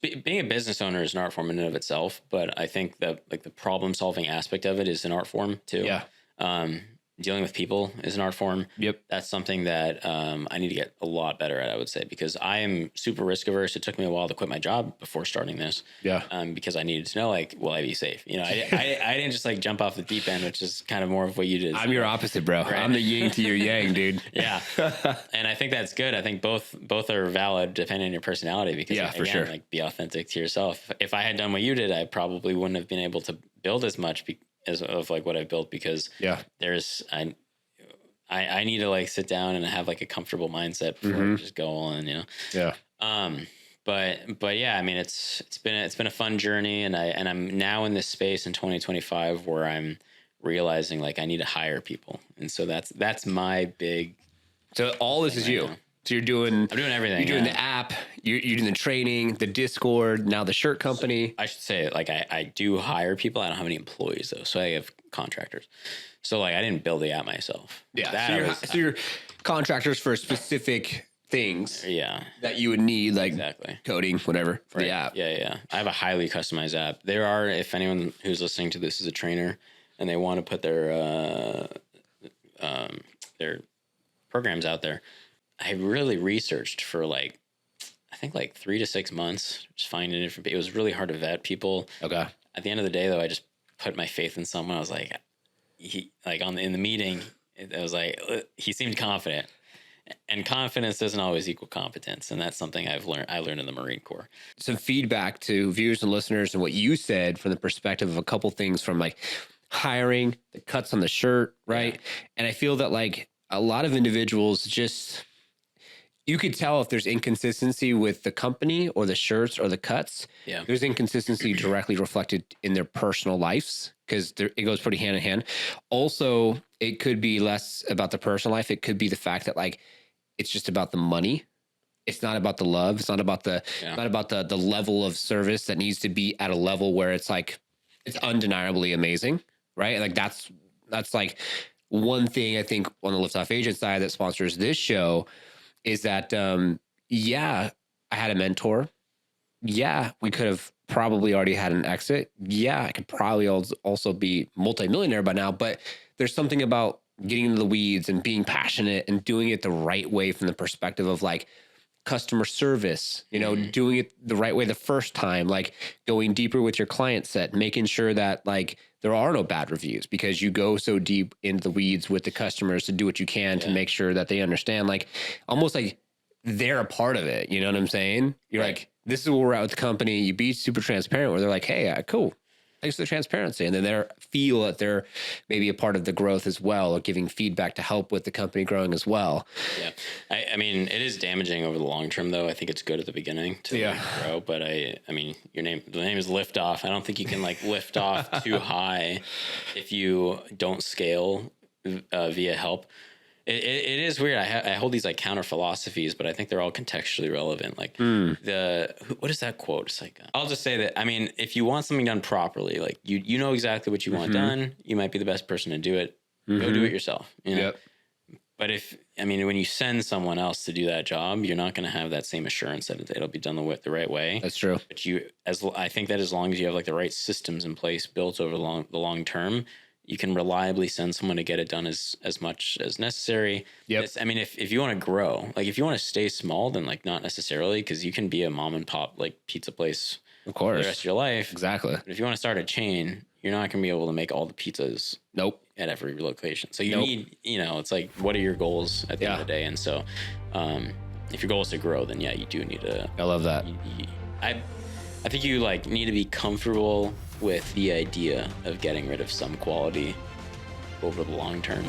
being a business owner is an art form in and of itself, but I think that like the problem solving aspect of it is an art form too. Yeah. Dealing with people is an art form. Yep. That's something that I need to get a lot better at, I would say, because I am super risk averse. It took me a while to quit my job before starting this. Yeah. Because I needed to know, like, will I be safe? You know, I didn't just like jump off the deep end, which is kind of more of what you did. I'm your opposite, bro. Right? I'm the yin to your yang, dude. Yeah. And I think that's good. I think both are valid depending on your personality, because for sure. Like, be authentic to yourself. If I had done what you did, I probably wouldn't have been able to build as much as of like what I've built, because there's, I need to like sit down and have like a comfortable mindset before I just go on, you know? Yeah. But yeah, I mean, it's been a fun journey, and I'm now in this space in 2025 where I'm realizing like I need to hire people. And so that's my big, so all this is you. Now. So I'm doing everything. You're doing the app, you're doing the training, the Discord, now the shirt company. I should say, like, I do hire people. I don't have any employees though. So I have contractors. So like, I didn't build the app myself. Yeah. So you're contractors for specific things. Yeah. That you would need, like coding, whatever, for the app. Yeah. I have a highly customized app. There are, if anyone who's listening to this is a trainer and they want to put their programs out there, I really researched for like, I think like 3 to 6 months, just finding different. It was really hard to vet people. Okay. At the end of the day, though, I just put my faith in someone. I was like, in the meeting, I was like, he seemed confident, and confidence doesn't always equal competence, and that's something I learned in the Marine Corps. Some feedback to viewers and listeners and what you said from the perspective of a couple things, from like hiring, the cuts on the shirt, right? Yeah. And I feel that like a lot of individuals just, you could tell if there's inconsistency with the company or the shirts or the cuts. Yeah. There's inconsistency directly reflected in their personal lives, because it goes pretty hand in hand. Also, it could be less about the personal life. It could be the fact that like, it's just about the money. It's not about the love. It's not about the level of service that needs to be at a level where it's like, it's undeniably amazing, right? Like that's like one thing I think on the Lift Off Agent side that sponsors this show is that, I had a mentor. Yeah, we could have probably already had an exit. Yeah, I could probably also be multimillionaire by now, but there's something about getting into the weeds and being passionate and doing it the right way from the perspective of like customer service, you know, doing it the right way the first time, like going deeper with your client set, making sure that like there are no bad reviews, because you go so deep into the weeds with the customers to do what you can to make sure that they understand, like almost like they're a part of it. You know what I'm saying? You're like, this is where we're at with the company. You be super transparent where they're like, hey, cool. Thanks for the transparency. And then they feel that they're maybe a part of the growth as well, or giving feedback to help with the company growing as well. Yeah. I mean, it is damaging over the long term, though. I think it's good at the beginning to grow. But I mean, the name is Lift Off. I don't think you can like lift off too high if you don't scale via help. It is weird. I hold these like counter philosophies, but I think they're all contextually relevant. Like what is that quote? It's like, I'll just say that, I mean, if you want something done properly, like you know exactly what you want done, you might be the best person to do it. Go do it yourself. You know? But when you send someone else to do that job, you're not going to have that same assurance that it'll be done the right way. That's true. But I think that as long as you have like the right systems in place built over the long term, you can reliably send someone to get it done as much as necessary. Yep. If you want to grow, like if you want to stay small, then like not necessarily, because you can be a mom and pop like pizza place, of course, for the rest of your life. Exactly. But if you want to start a chain, you're not going to be able to make all the pizzas. Nope. At every location. So you need, it's like, what are your goals at the end of the day? And so, if your goal is to grow, then you do need to. I love that. I think you like need to be comfortable with the idea of getting rid of some quality over the long term.